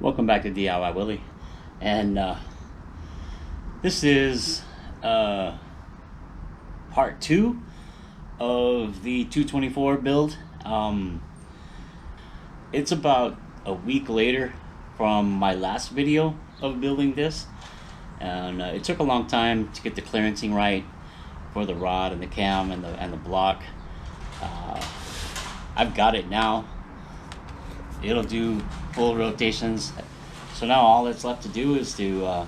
Welcome back to DIY Willy, and this is part 2 of the 224 build. It's about a week later from my last video of building this, and it took a long time to get the clearancing right for the rod and the cam and the block. I've got it now. It'll do full rotations, so now all that's left to do is to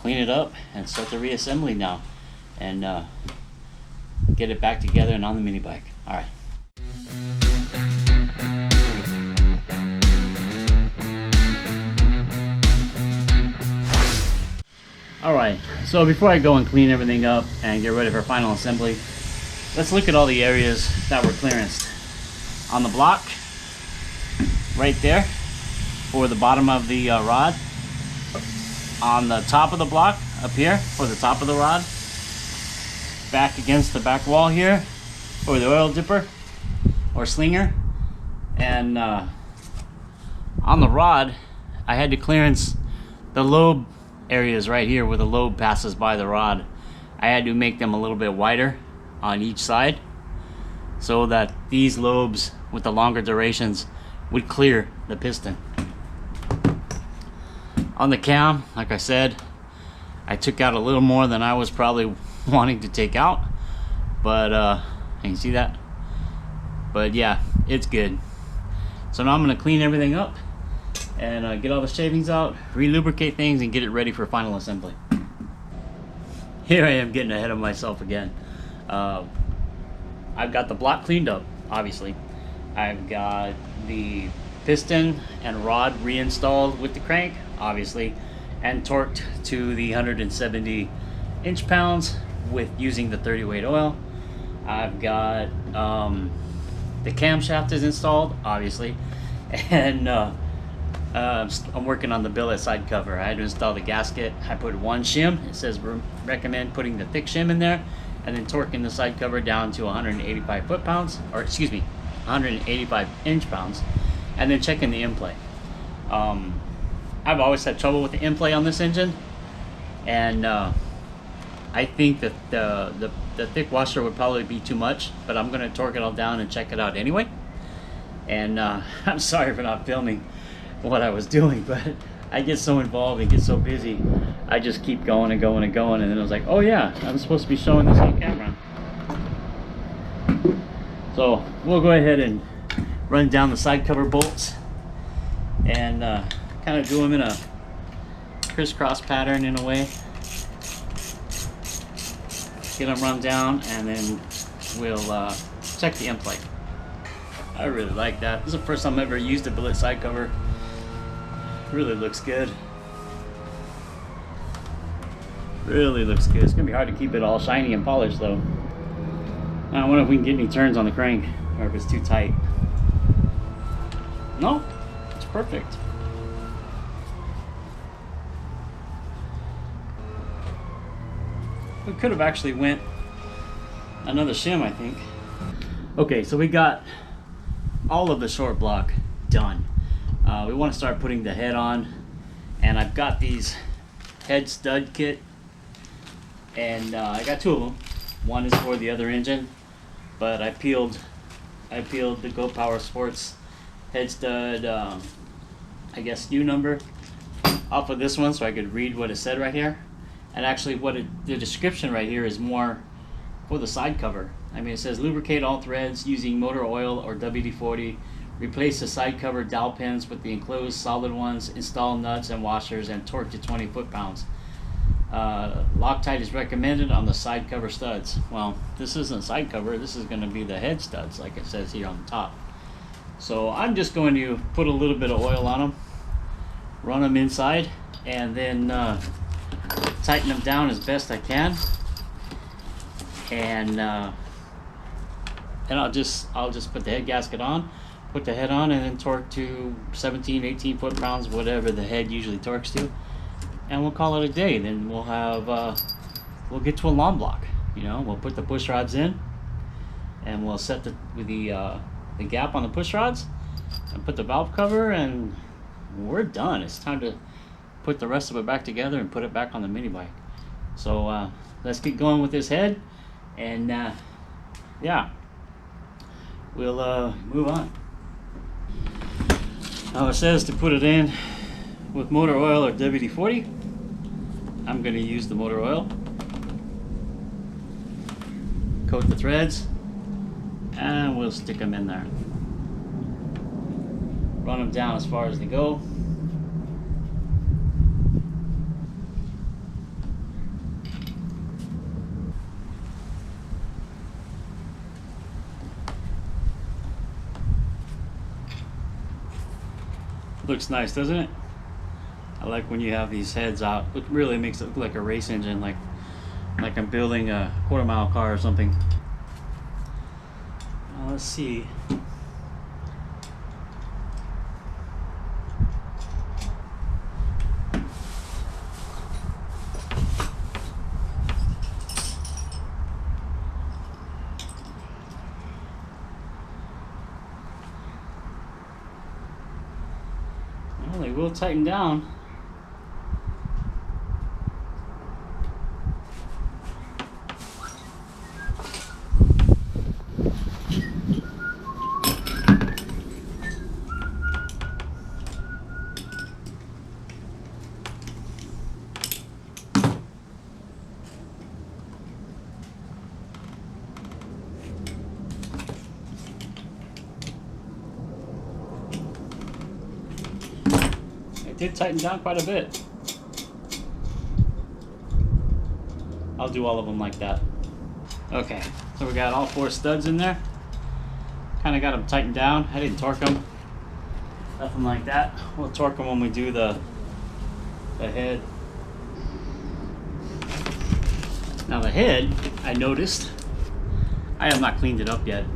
clean it up and start the reassembly now, and get it back together and on the mini bike. All right. Alright, so before I go and clean everything up and get ready for final assembly, let's look at all the areas that were clearanced. On the block, right there, for the bottom of the rod. On the top of the block, up here, for the top of the rod. Back against the back wall here, for the oil dipper, or slinger. And on the rod, I had to clearance the lobe areas right here where the lobe passes by the rod. I had to make them a little bit wider on each side so that these lobes with the longer durations would clear the piston. On the cam, like I said, I took out a little more than I was probably wanting to take out, but you can see that. But yeah, it's good. So now I'm going to clean everything up and get all the shavings out, re-lubricate things, and get it ready for final assembly. Here I am getting ahead of myself again. I've got the block cleaned up, obviously. I've got the piston and rod reinstalled with the crank, obviously, and torqued to the 170 inch-pounds with using the 30 weight oil. I've got the camshaft is installed, obviously, and I'm working on the billet side cover. I had to install the gasket. I put one shim. It says recommend putting the thick shim in there, and then torquing the side cover down to 185 foot-pounds, or excuse me, 185 inch-pounds, and then checking the in-play. I've always had trouble with the in-play on this engine, and I think that the thick washer would probably be too much, but I'm going to torque it all down and check it out anyway. And I'm sorry for not filming what I was doing, but I get so involved and get so busy, I just keep going and going and going, and then I was like, oh yeah, I'm supposed to be showing this on camera. So we'll go ahead and run down the side cover bolts and kind of do them in a crisscross pattern in a way. Get them run down, and then we'll check the end plate. I really like that. This is the first time I've ever used a billet side cover. Really looks good. Really looks good. It's gonna be hard to keep it all shiny and polished though. I wonder if we can get any turns on the crank, or if it's too tight. No, it's perfect. We could have actually went another shim, I think. Okay, so we got all of the short block done. We want to start putting the head on, and I've got these head stud kit, and I got two of them. One is for the other engine, but I peeled the Gopowersports head stud, I guess SKU number, off of this one so I could read what it said right here. And actually the description right here is more for the side cover. I mean, it says lubricate all threads using motor oil or WD-40, replace the side cover dowel pins with the enclosed solid ones, install nuts and washers, and torque to 20 foot-pounds. Loctite is recommended on the side cover studs. Well, this isn't side cover, this is going to be the head studs like it says here on the top. So I'm just going to put a little bit of oil on them, run them inside, and then tighten them down as best I can, and I'll just put the head gasket on, put the head on, and then torque to 17-18 foot-pounds, whatever the head usually torques to, and we'll call it a day. Then we'll have we'll get to a lawn block. You know, we'll put the push rods in, and we'll set the gap on the push rods, and put the valve cover, and we're done. It's time to put the rest of it back together and put it back on the mini bike. So let's get going with this head, and yeah, we'll move on. Now it says to put it in with motor oil or WD-40. I'm going to use the motor oil. Coat the threads, and we'll stick them in there. Run them down as far as they go. Looks nice, doesn't it? I like when you have these heads out. It really makes it look like a race engine, like I'm building a quarter-mile car or something. Now let's see. Well, they will tighten down. It did tighten down quite a bit. I'll do all of them like that. Okay, so we got all 4 studs in there. Kind of got them tightened down. I didn't torque them. Nothing like that. We'll torque them when we do the head. Now the head, I noticed, I have not cleaned it up yet.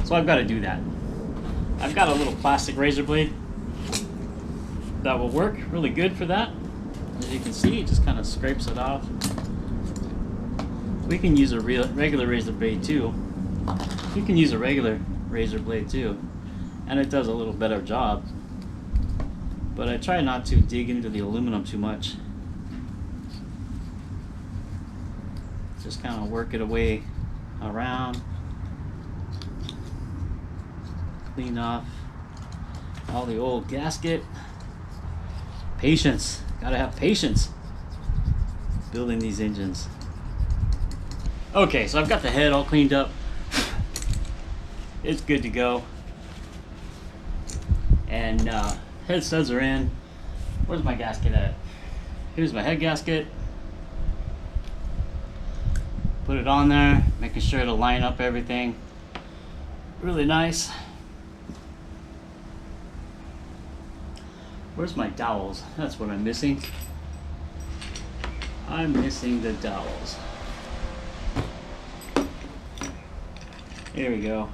So I've got to do that. I've got a little plastic razor blade that will work really good for that. As you can see, it just kind of scrapes it off. We can use a regular razor blade too. You can use a regular razor blade too, and it does a little better job. But I try not to dig into the aluminum too much. Just kind of work it away around. Clean off all the old gasket. Patience. Gotta have patience building these engines. Okay, so I've got the head all cleaned up. It's good to go. And head studs are in. Where's my gasket at? Here's my head gasket. Put it on there, making sure to line up everything. Really nice. Where's my dowels? That's what I'm missing. I'm missing the dowels. Here we go.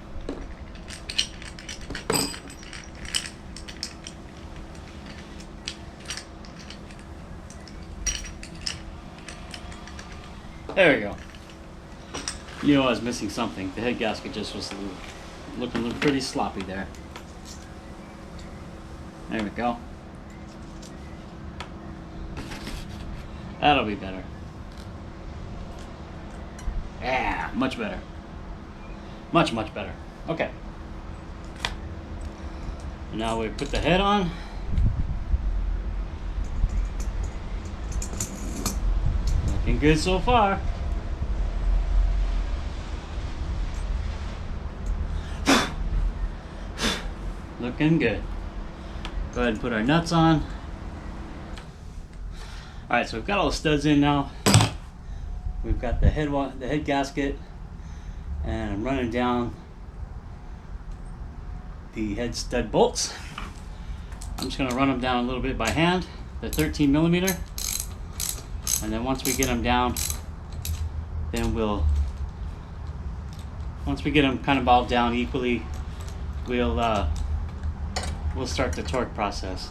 There we go. You know I was missing something. The head gasket just was looking pretty sloppy there. There we go. That'll be better. Yeah, much better. Much better. Okay. Now we put the head on. Looking good so far. Looking good. Go ahead and put our nuts on. Alright, so we've got all the studs in now. We've got the head gasket, and I'm running down the head stud bolts. I'm just going to run them down a little bit by hand. They're 13 millimeter, and then once we get them down, then once we get them kind of all down equally, we'll start the torque process.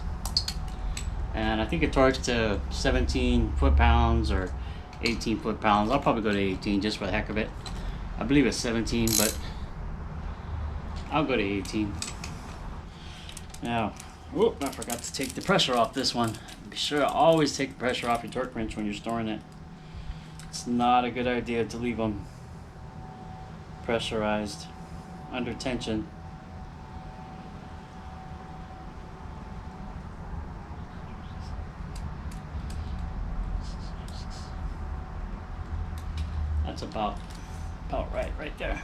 And I think it torques to 17 foot-pounds or 18 foot-pounds. I'll probably go to 18 just for the heck of it. I believe it's 17, but I'll go to 18. Now, whoop, I forgot to take the pressure off this one. Be sure to always take the pressure off your torque wrench when you're storing it. It's not a good idea to leave them pressurized under tension. That's about right there.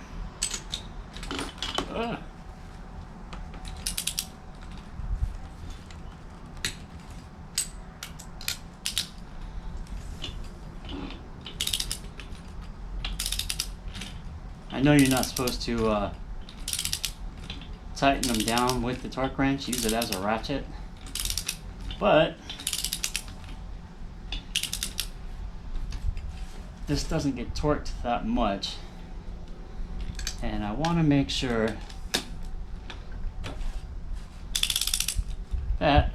I know you're not supposed to tighten them down with the torque wrench, use it as a ratchet, but this doesn't get torqued that much, and I want to make sure that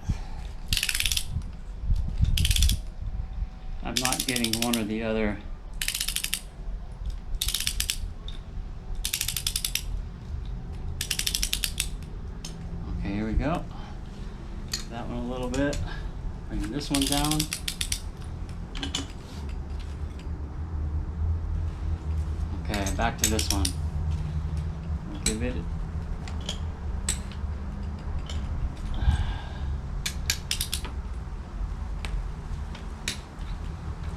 I'm not getting one or the other. Okay, here we go. That one a little bit. Bring this one down. Okay, back to this one. I'll give it.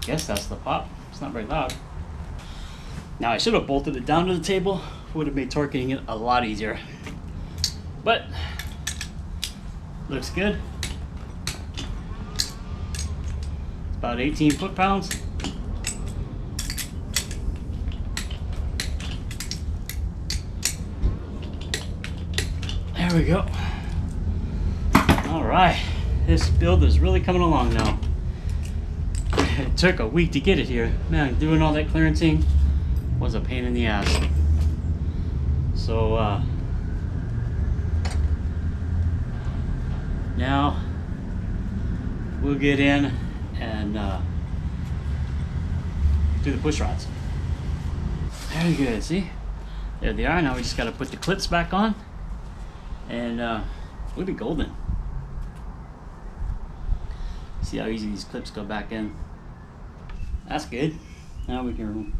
Guess that's the pop. It's not very loud. Now I should have bolted it down to the table. Would have made torquing it a lot easier. But looks good. It's about 18 foot-pounds. There we go. All right, this build is really coming along now. It took a week to get it here. Man, doing all that clearancing was a pain in the ass. So now we'll get in and do the push rods. Very good, see? There they are. Now we just got to put the clips back on and we'll be golden. See how easy these clips go back in. That's good. Now we can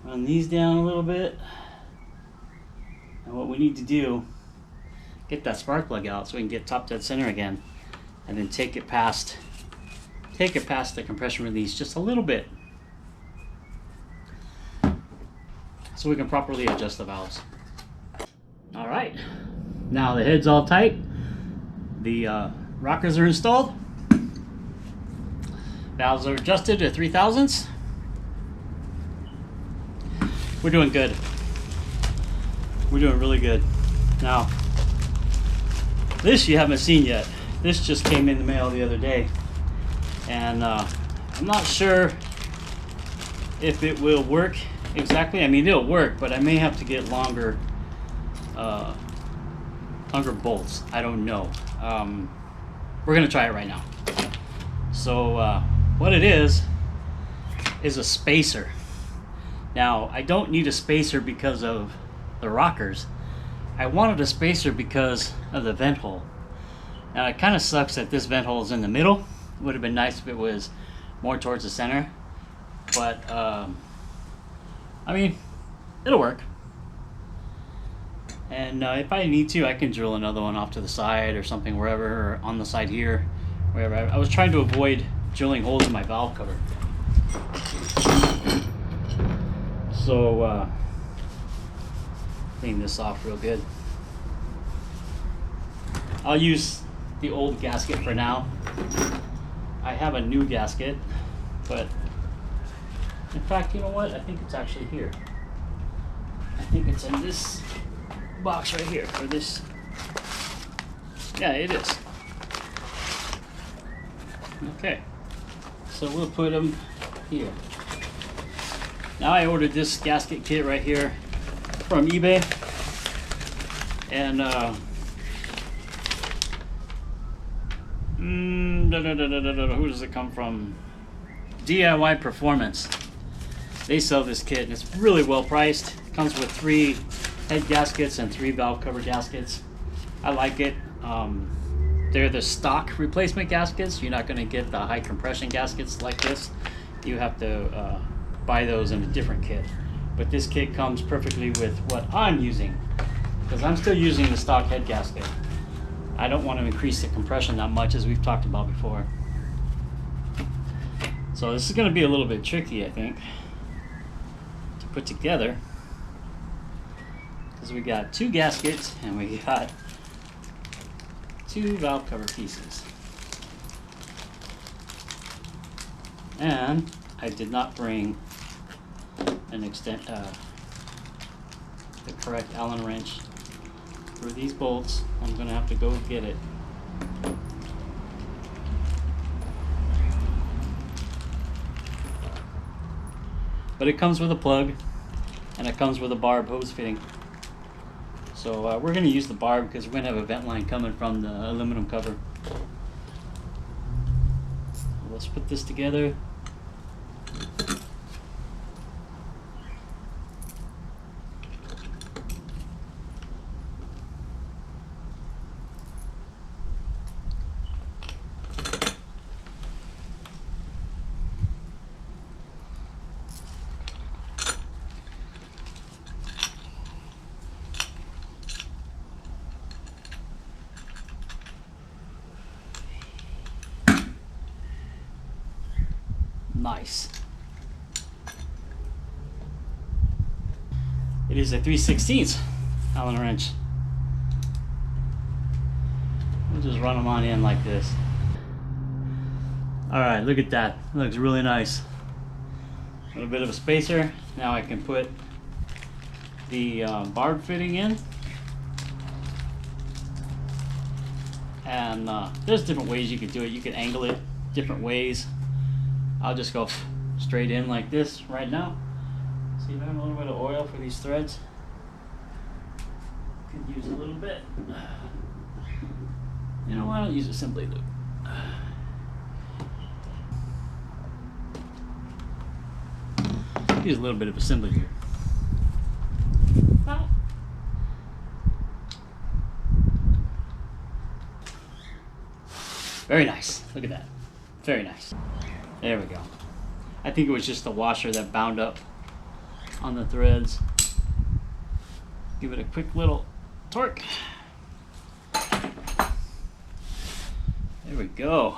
run these down a little bit. And what we need to do, get that spark plug out so we can get top dead center again, and then take it past the compression release just a little bit, so we can properly adjust the valves. All right, now the head's all tight, the rockers are installed, valves are adjusted to 3/1000. We're doing good. We're doing really good. Now, this you haven't seen yet. This just came in the mail the other day, and I'm not sure if it will work exactly. I mean, it'll work, but I may have to get longer bolts. I don't know. We're gonna try it right now. So what it is a spacer. Now, I don't need a spacer because of the rockers. I wanted a spacer because of the vent hole. Now, it kind of sucks that this vent hole is in the middle. It would have been nice if it was more towards the center, but I mean, it'll work. And if I need to, I can drill another one off to the side or something, wherever, or on the side here, wherever. I was trying to avoid drilling holes in my valve cover. So clean this off real good. I'll use the old gasket for now. I have a new gasket, but in fact, you know what? I think it's actually here. I think it's in this box right here, or this. Yeah, it is. Okay, so we'll put them here. Now, I ordered this gasket kit right here from eBay, and who does it come from? DIY Performance. They sell this kit, and it's really well priced. It comes with 3 head gaskets and 3 valve cover gaskets. I like it. They're the stock replacement gaskets. You're not going to get the high compression gaskets like this. You have to buy those in a different kit. But this kit comes perfectly with what I'm using, because I'm still using the stock head gasket. I don't want to increase the compression that much, as we've talked about before. So this is going to be a little bit tricky, I think, to put together, because we got 2 gaskets and we got 2 valve cover pieces. And I did not bring an the correct Allen wrench for these bolts. I'm gonna have to go get it. But it comes with a plug and it comes with a barb hose fitting. So we're gonna use the barb because we're gonna have a vent line coming from the aluminum cover. Let's put this together. Nice. It is a 3/16 Allen wrench. We'll just run them on in like this. Alright, look at that. It looks really nice. A little bit of a spacer. Now I can put the barb fitting in. And there's different ways you could do it. You could angle it different ways. I'll just go straight in like this right now. See if I have a little bit of oil for these threads. Could use a little bit. You know what? I'll use a simply loop. Use a little bit of assembly here. Very nice. Look at that. Very nice. There we go. I think it was just the washer that bound up on the threads. Give it a quick little torque. There we go.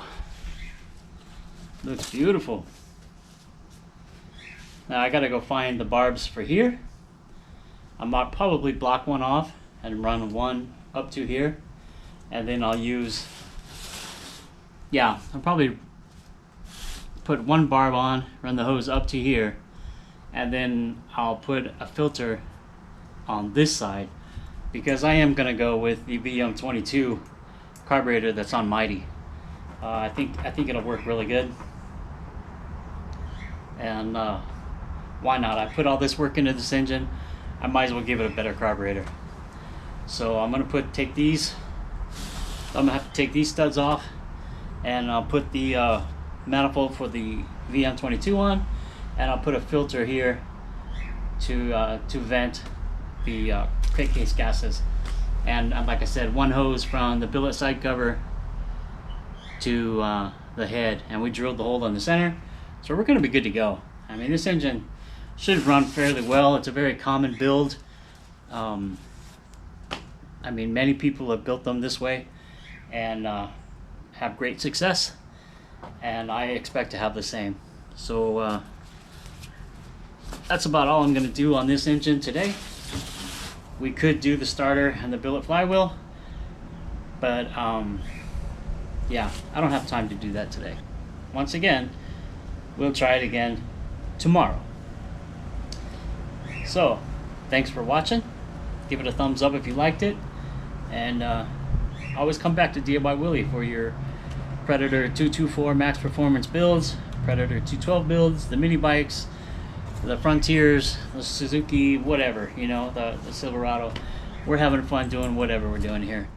Looks beautiful. Now I gotta go find the barbs for here. I might probably block one off and run one up to here, and then I'll use, I'll probably put one barb on, run the hose up to here, and then I'll put a filter on this side, because I am gonna go with the VM22 carburetor that's on Mighty. I think it'll work really good, and why not? I put all this work into this engine, I might as well give it a better carburetor. So I'm gonna I'm gonna have to take these studs off, and I'll put the manifold for the VM22 on, and I'll put a filter here to vent the crate case gases. And like I said, one hose from the billet side cover to the head, and we drilled the hole in the center, so we're going to be good to go. I mean, this engine should run fairly well. It's a very common build. I mean, many people have built them this way and have great success, and I expect to have the same. So that's about all I'm going to do on this engine today. We could do the starter and the billet flywheel, but yeah, I don't have time to do that today. Once again, we'll try it again tomorrow. So thanks for watching. Give it a thumbs up if you liked it, and always come back to DIYWILLY for your Predator 224 max performance builds, Predator 212 builds, the mini bikes, the Frontiers, the Suzuki, whatever, you know, the Silverado. We're having fun doing whatever we're doing here.